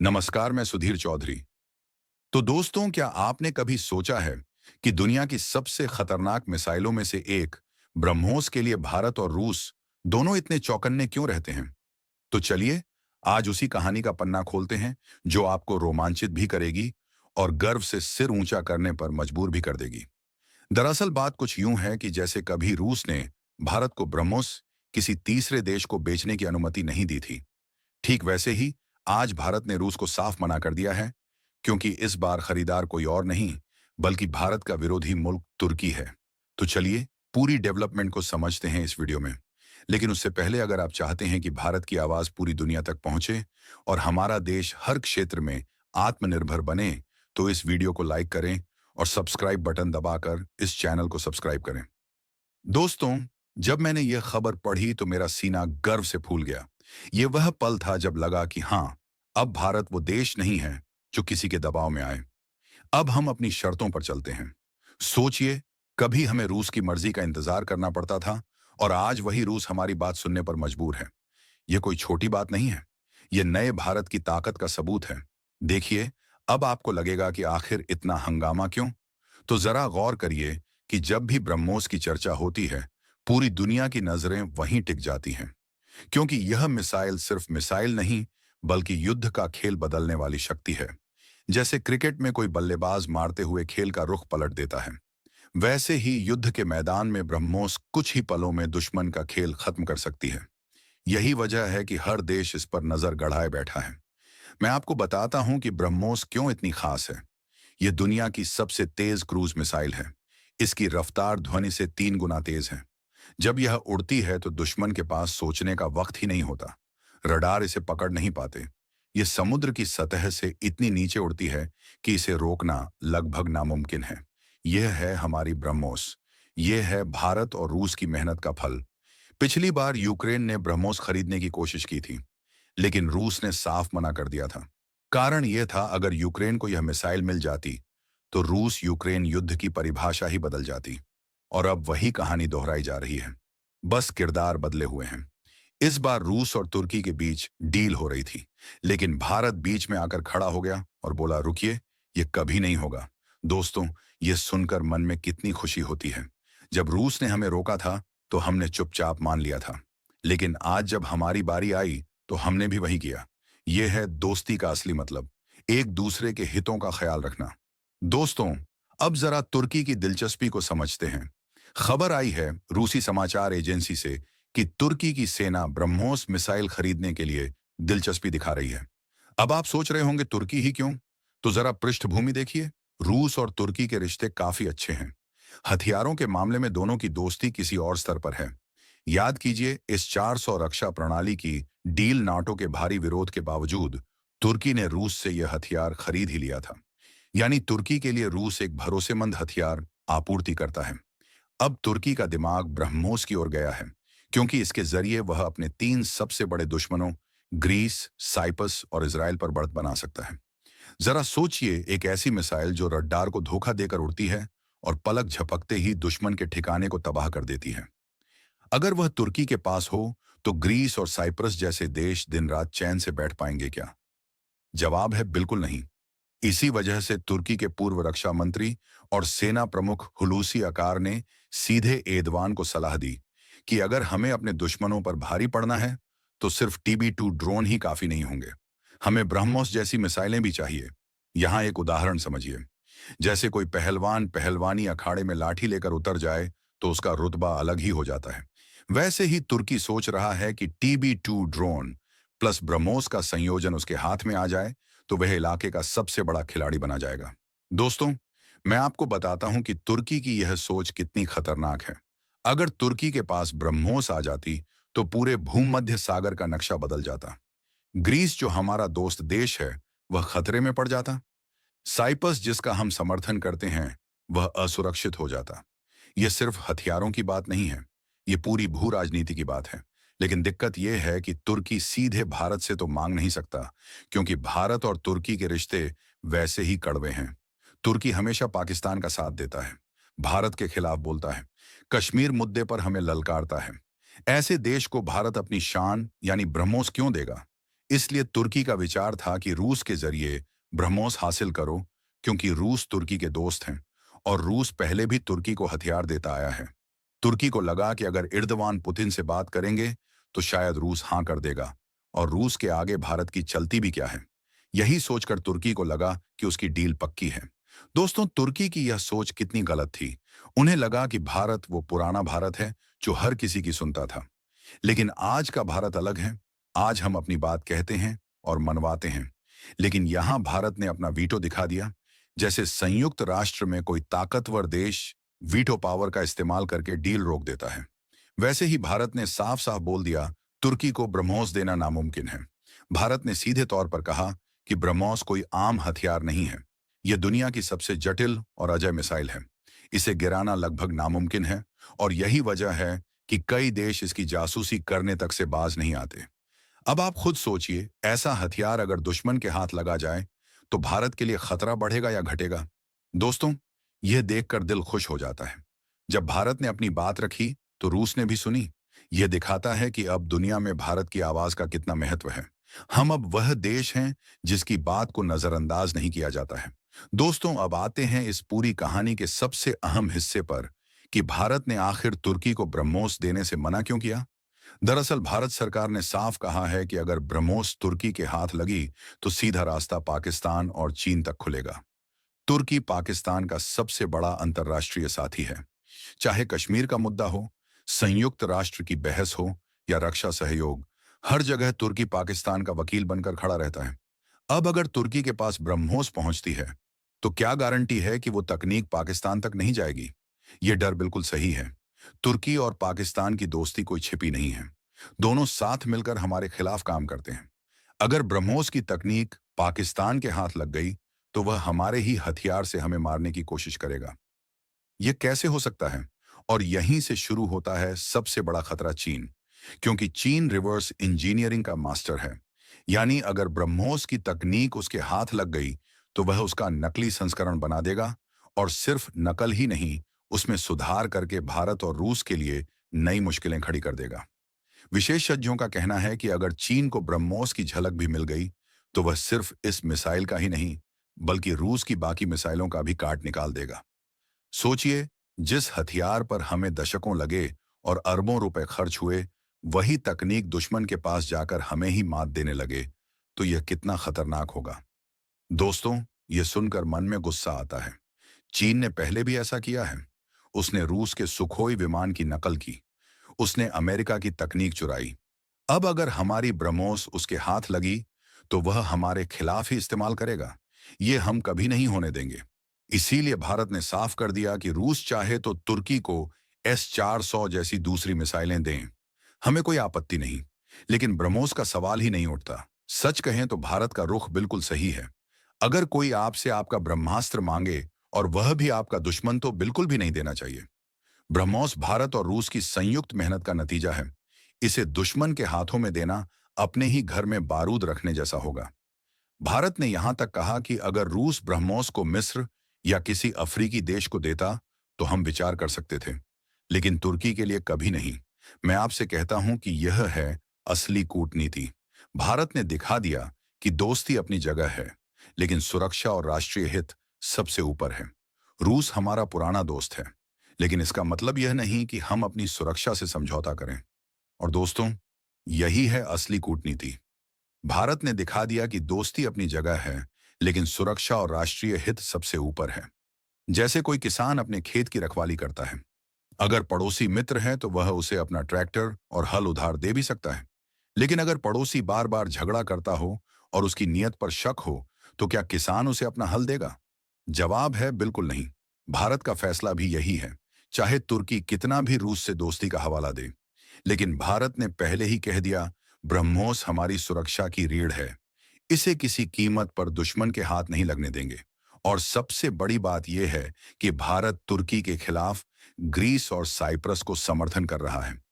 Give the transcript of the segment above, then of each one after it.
नमस्कार, मैं सुधीर चौधरी। तो दोस्तों, क्या आपने कभी सोचा है कि दुनिया की सबसे खतरनाक मिसाइलों में से एक ब्रह्मोस के लिए भारत और रूस दोनों इतने चौकन्ने क्यों रहते हैं? तो चलिए, आज उसी कहानी का पन्ना खोलते हैं जो आपको रोमांचित भी करेगी और गर्व से सिर ऊंचा करने पर मजबूर भी कर देगी। दरअसल बात कुछ यूं है कि जैसे कभी रूस ने भारत को ब्रह्मोस किसी तीसरे देश को बेचने की अनुमति नहीं दी थी, ठीक वैसे ही आज भारत ने रूस को साफ मना कर दिया है, क्योंकि इस बार खरीदार कोई और नहीं बल्कि भारत का विरोधी मुल्क तुर्की है। तो चलिए, पूरी डेवलपमेंट को समझते हैं इस वीडियो में। लेकिन उससे पहले, अगर आप चाहते हैं कि भारत की आवाज पूरी दुनिया तक पहुंचे और हमारा देश हर क्षेत्र में आत्मनिर्भर बने, तो इस वीडियो को लाइक करें और सब्सक्राइब बटन दबाकर इस चैनल को सब्सक्राइब करें। दोस्तों, जब मैंने यह खबर पढ़ी तो मेरा सीना गर्व से फूल गया। ये वह पल था जब लगा कि हाँ, अब भारत वो देश नहीं है जो किसी के दबाव में आए। अब हम अपनी शर्तों पर चलते हैं। सोचिए, कभी हमें रूस की मर्जी का इंतजार करना पड़ता था और आज वही रूस हमारी बात सुनने पर मजबूर है। यह कोई छोटी बात नहीं है। यह नए भारत की ताकत का सबूत है। देखिए, अब आपको लगेगा कि आखिर इतना हंगामा क्यों? तो जरा गौर करिए कि जब भी ब्रह्मोस की चर्चा होती है, पूरी दुनिया की नजरें वहीं टिक जाती हैं, क्योंकि यह मिसाइल सिर्फ मिसाइल नहीं, बल्कि युद्ध का खेल बदलने वाली शक्ति है। जैसे क्रिकेट में कोई बल्लेबाज मारते हुए खेल का रुख पलट देता है, वैसे ही युद्ध के मैदान में ब्रह्मोस कुछ ही पलों में दुश्मन का खेल खत्म कर सकती है। यही वजह है कि हर देश इस पर नजर गड़ाए बैठा है। मैं आपको बताता हूं कि ब्रह्मोस क्यों इतनी खास है। यह दुनिया की सबसे तेज क्रूज मिसाइल है। इसकी रफ्तार ध्वनि से 3 गुना तेज है। जब यह उड़ती है तो दुश्मन के पास सोचने का वक्त ही नहीं होता। रडार इसे पकड़ नहीं पाते। यह समुद्र की सतह से इतनी नीचे उड़ती है कि इसे रोकना लगभग नामुमकिन है। यह है हमारी ब्रह्मोस। यह है भारत और रूस की मेहनत का फल। पिछली बार यूक्रेन ने ब्रह्मोस खरीदने की कोशिश की थी, लेकिन रूस ने साफ मना कर दिया था। कारण यह था, अगर यूक्रेन को यह मिसाइल मिल जाती तो रूस यूक्रेन युद्ध की परिभाषा ही बदल जाती। और अब वही कहानी दोहराई जा रही है, बस किरदार बदले हुए हैं। इस बार रूस और तुर्की के बीच डील हो रही थी, लेकिन भारत बीच में आकर खड़ा हो गया और बोला, रुकिए, ये कभी नहीं होगा। दोस्तों, ये सुनकर मन में कितनी खुशी होती है। जब रूस ने हमें रोका था तो हमने चुपचाप मान लिया था, लेकिन आज जब हमारी बारी आई तो हमने भी वही किया। यह है दोस्ती का असली मतलब, एक दूसरे के हितों का ख्याल रखना। दोस्तों, अब जरा तुर्की की दिलचस्पी को समझते हैं। खबर आई है रूसी समाचार एजेंसी से कि तुर्की की सेना ब्रह्मोस मिसाइल खरीदने के लिए दिलचस्पी दिखा रही है। अब आप सोच रहे होंगे, तुर्की ही क्यों? तो जरा पृष्ठभूमि देखिए। रूस और तुर्की के रिश्ते काफी अच्छे हैं। हथियारों के मामले में दोनों की दोस्ती किसी और स्तर पर है। याद कीजिए, इस 400 रक्षा प्रणाली की डील नाटो के भारी विरोध के बावजूद तुर्की ने रूस से यह हथियार खरीद ही लिया था। यानी तुर्की के लिए रूस एक भरोसेमंद हथियार आपूर्ति करता है। अब तुर्की का दिमाग ब्रह्मोस की ओर गया है, क्योंकि इसके जरिए वह अपने 3 सबसे बड़े दुश्मनों ग्रीस, साइप्रस और इजराइल पर बढ़त बना सकता है। जरा सोचिए, एक ऐसी मिसाइल जो रडार को धोखा देकर उड़ती है और पलक झपकते ही दुश्मन के ठिकाने को तबाह कर देती है। अगर वह तुर्की के पास हो तो ग्रीस और साइप्रस जैसे देश दिन रात चैन से बैठ पाएंगे क्या? जवाब है बिल्कुल नहीं। इसी वजह से तुर्की के पूर्व रक्षा मंत्री और सेना प्रमुख हुलूसी अकार ने सीधे एर्दोगान को सलाह दी कि अगर हमें अपने दुश्मनों पर भारी पड़ना है तो सिर्फ TB2 ड्रोन ही काफी नहीं होंगे, हमें ब्रह्मोस जैसी मिसाइलें भी चाहिए। यहाँ एक उदाहरण समझिए। जैसे कोई पहलवान पहलवानी अखाड़े में लाठी लेकर उतर जाए तो उसका रुतबा अलग ही हो जाता है, वैसे ही तुर्की सोच रहा है कि TB2 ड्रोन प्लस ब्रह्मोस का संयोजन उसके हाथ में आ जाए तो वह इलाके का सबसे बड़ा खिलाड़ी बना जाएगा। दोस्तों, मैं आपको बताता हूं कि तुर्की की यह सोच कितनी खतरनाक है। अगर तुर्की के पास ब्रह्मोस आ जाती तो पूरे भूमध्य सागर का नक्शा बदल जाता। ग्रीस, जो हमारा दोस्त देश है, वह खतरे में पड़ जाता। साइप्रस, जिसका हम समर्थन करते हैं, वह असुरक्षित हो जाता। यह सिर्फ हथियारों की बात नहीं है, ये पूरी भू राजनीति की बात है। लेकिन दिक्कत यह है कि तुर्की सीधे भारत से तो मांग नहीं सकता, क्योंकि भारत और तुर्की के रिश्ते वैसे ही कड़वे हैं। तुर्की हमेशा पाकिस्तान का साथ देता है, भारत के खिलाफ बोलता है, कश्मीर मुद्दे पर हमें ललकारता है। ऐसे देश को भारत अपनी शान यानी ब्रह्मोस क्यों देगा? इसलिए तुर्की का विचार था कि रूस के जरिए ब्रह्मोस हासिल करो, क्योंकि रूस तुर्की के दोस्त हैं और रूस पहले भी तुर्की को हथियार देता आया है। तुर्की को लगा कि अगर इर्दवान पुतिन से बात करेंगे तो शायद रूस हाँ कर देगा, और रूस के आगे भारत की चलती भी क्या है। यही सोचकर तुर्की को लगा कि उसकी डील पक्की है। दोस्तों, तुर्की की यह सोच कितनी गलत थी। उन्हें लगा कि भारत वो पुराना भारत है जो हर किसी की सुनता था। लेकिन आज का भारत अलग है। आज हम अपनी बात कहते हैं और मनवाते हैं। लेकिन यहां भारत ने अपना वीटो दिखा दिया। जैसे संयुक्त राष्ट्र में कोई ताकतवर देश वीटो पावर का इस्तेमाल करके डील रोक देता है, वैसे ही भारत ने साफ साफ बोल दिया तुर्की को ब्रह्मोस देना नामुमकिन है। भारत ने सीधे तौर पर कहा कि ब्रह्मोस कोई आम हथियार नहीं है। यह दुनिया की सबसे जटिल और अजय मिसाइल है। इसे गिराना लगभग नामुमकिन है, और यही वजह है कि कई देश इसकी जासूसी करने तक से बाज नहीं आते। अब आप खुद सोचिए, ऐसा हथियार अगर दुश्मन के हाथ लगा जाए तो भारत के लिए खतरा बढ़ेगा या घटेगा। दोस्तों, यह देखकर दिल खुश हो जाता है। जब भारत ने अपनी बात रखी तो रूस ने भी सुनी। यह दिखाता है कि अब दुनिया में भारत की आवाज का कितना महत्व है। हम अब वह देश हैं जिसकी बात को नजरअंदाज नहीं किया जाता है। दोस्तों, अब आते हैं इस पूरी कहानी के सबसे अहम हिस्से पर, कि भारत ने आखिर तुर्की को ब्रह्मोस देने से मना क्यों किया। दरअसल भारत सरकार ने साफ कहा है कि अगर ब्रह्मोस तुर्की के हाथ लगी तो सीधा रास्ता पाकिस्तान और चीन तक खुलेगा। तुर्की पाकिस्तान का सबसे बड़ा अंतर्राष्ट्रीय साथी है। चाहे कश्मीर का मुद्दा हो, संयुक्त राष्ट्र की बहस हो या रक्षा सहयोग, हर जगह तुर्की पाकिस्तान का वकील बनकर खड़ा रहता है। अब अगर तुर्की के पास ब्रह्मोस पहुंचती है तो क्या गारंटी है कि वो तकनीक पाकिस्तान तक नहीं जाएगी। ये डर बिल्कुल सही है। तुर्की और पाकिस्तान की दोस्ती कोई छिपी नहीं है। दोनों साथ मिलकर हमारे खिलाफ काम करते हैं। अगर ब्रह्मोस की तकनीक पाकिस्तान के हाथ लग गई तो वह हमारे ही हथियार से हमें मारने की कोशिश करेगा। यह कैसे हो सकता है? और यहीं से शुरू होता है सबसे बड़ा खतरा, चीन। क्योंकि चीन रिवर्स इंजीनियरिंग का मास्टर है। यानी अगर ब्रह्मोस की तकनीक उसके हाथ लग गई तो वह उसका नकली संस्करण बना देगा, और सिर्फ नकल ही नहीं, उसमें सुधार करके भारत और रूस के लिए नई मुश्किलें खड़ी कर देगा। विशेषज्ञों का कहना है कि अगर चीन को ब्रह्मोस की झलक भी मिल गई तो वह सिर्फ इस मिसाइल का ही नहीं, बल्कि रूस की बाकी मिसाइलों का भी काट निकाल देगा। सोचिए, जिस हथियार पर हमें दशकों लगे और अरबों रुपए खर्च हुए, वही तकनीक दुश्मन के पास जाकर हमें ही मात देने लगे, तो यह कितना खतरनाक होगा। दोस्तों, यह सुनकर मन में गुस्सा आता है। चीन ने पहले भी ऐसा किया है। उसने रूस के सुखोई विमान की नकल की। उसने अमेरिका की तकनीक चुराई। अब अगर हमारी ब्रह्मोस उसके हाथ लगी तो वह हमारे खिलाफ ही इस्तेमाल करेगा। ये हम कभी नहीं होने देंगे। इसीलिए भारत ने साफ कर दिया कि रूस चाहे तो तुर्की को S-400 जैसी दूसरी मिसाइलें दें, हमें कोई आपत्ति नहीं। लेकिन ब्रह्मोस का सवाल ही नहीं उठता। सच कहें तो भारत का रुख बिल्कुल सही है। अगर कोई आपसे आपका ब्रह्मास्त्र मांगे और वह भी आपका दुश्मन, तो बिल्कुल भी नहीं देना चाहिए। ब्रह्मोस भारत और रूस की संयुक्त मेहनत का नतीजा है। इसे दुश्मन के हाथों में देना अपने ही घर में बारूद रखने जैसा होगा। भारत ने यहां तक कहा कि अगर रूस ब्रह्मोस को मिस्र या किसी अफ्रीकी देश को देता तो हम विचार कर सकते थे, लेकिन तुर्की के लिए कभी नहीं। मैं आपसे कहता हूं कि यह है असली कूटनीति। भारत ने दिखा दिया कि दोस्ती अपनी जगह है, लेकिन सुरक्षा और राष्ट्रीय हित सबसे ऊपर है। रूस हमारा पुराना दोस्त है, लेकिन इसका मतलब यह नहीं कि हम अपनी सुरक्षा से समझौता करें। और दोस्तों, यही है असली कूटनीति। भारत ने दिखा दिया कि दोस्ती अपनी जगह है, लेकिन सुरक्षा और राष्ट्रीय हित सबसे ऊपर है। जैसे कोई किसान अपने खेत की रखवाली करता है। अगर पड़ोसी मित्र है तो वह उसे अपना ट्रैक्टर और हल उधार दे भी सकता है। लेकिन अगर पड़ोसी बार बार झगड़ा करता हो और उसकी नीयत पर शक हो, तो क्या किसान उसे अपना हल देगा? जवाब है बिल्कुल नहीं। भारत का फैसला भी यही है। चाहे तुर्की कितना भी रूस से दोस्ती का हवाला दे, लेकिन भारत ने पहले ही कह दिया, ब्रह्मोस हमारी सुरक्षा की रीढ़ है। इसे किसी कीमत पर दुश्मन के हाथ नहीं लगने देंगे। और सबसे बड़ी बात यह है कि भारत तुर्की के खिलाफ ग्रीस और साइप्रस को समर्थन कर रहा है।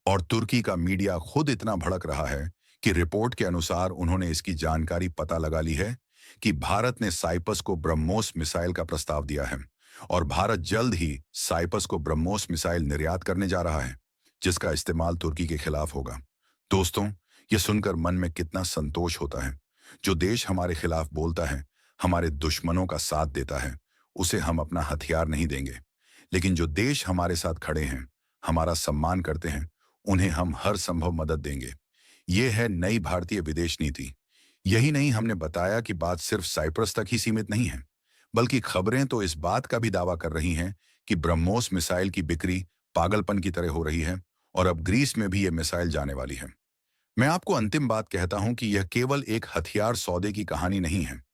और तुर्की का मीडिया खुद इतना भड़क रहा है कि रिपोर्ट के अनुसार उन्होंने इसकी जानकारी पता लगा ली है कि भारत ने साइप्रस को ब्रह्मोस मिसाइल का प्रस्ताव दिया है, और भारत जल्द ही साइप्रस को ब्रह्मोस मिसाइल निर्यात करने जा रहा है, जिसका इस्तेमाल तुर्की के खिलाफ होगा। दोस्तों, यह सुनकर मन में कितना संतोष होता है। जो देश हमारे खिलाफ बोलता है, हमारे दुश्मनों का साथ देता है, उसे हम अपना हथियार नहीं देंगे। लेकिन जो देश हमारे साथ खड़े हैं, हमारा सम्मान करते हैं, उन्हें हम हर संभव मदद देंगे। ये है नई भारतीय विदेश नीति। यही नहीं, हमने बताया कि बात सिर्फ साइप्रस तक ही सीमित नहीं है, बल्कि खबरें तो इस बात का भी दावा कर रही हैं कि ब्रह्मोस मिसाइल की बिक्री पागलपन की तरह हो रही है और अब ग्रीस में भी ये मिसाइल जाने वाली है। मैं आपको अंतिम बात कहता हूं कि यह केवल एक हथियार सौदे की कहानी नहीं है।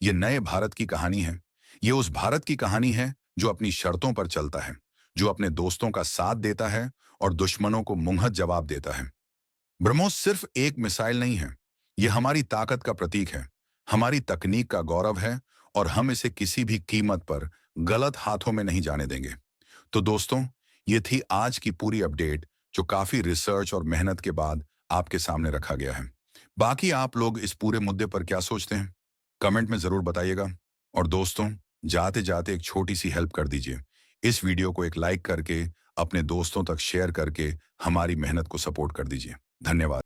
यह नए भारत की कहानी है। यह उस भारत की कहानी है जो अपनी शर्तों पर चलता है, जो अपने दोस्तों का साथ देता है और दुश्मनों को मुंहत जवाब देता है। ब्रह्मोस सिर्फ एक मिसाइल नहीं है। यह हमारी ताकत का प्रतीक है, हमारी तकनीक का गौरव है, और हम इसे किसी भी कीमत पर गलत हाथों में नहीं जाने देंगे। तो दोस्तों, ये थी आज की पूरी अपडेट, जो काफी रिसर्च और मेहनत के बाद आपके सामने रखा गया है। बाकी आप लोग इस पूरे मुद्दे पर क्या सोचते हैं, कमेंट में जरूर बताइएगा। और दोस्तों, जाते जाते एक छोटी सी हेल्प कर दीजिए। इस वीडियो को एक लाइक करके अपने दोस्तों तक शेयर करके हमारी मेहनत को सपोर्ट कर दीजिए। धन्यवाद।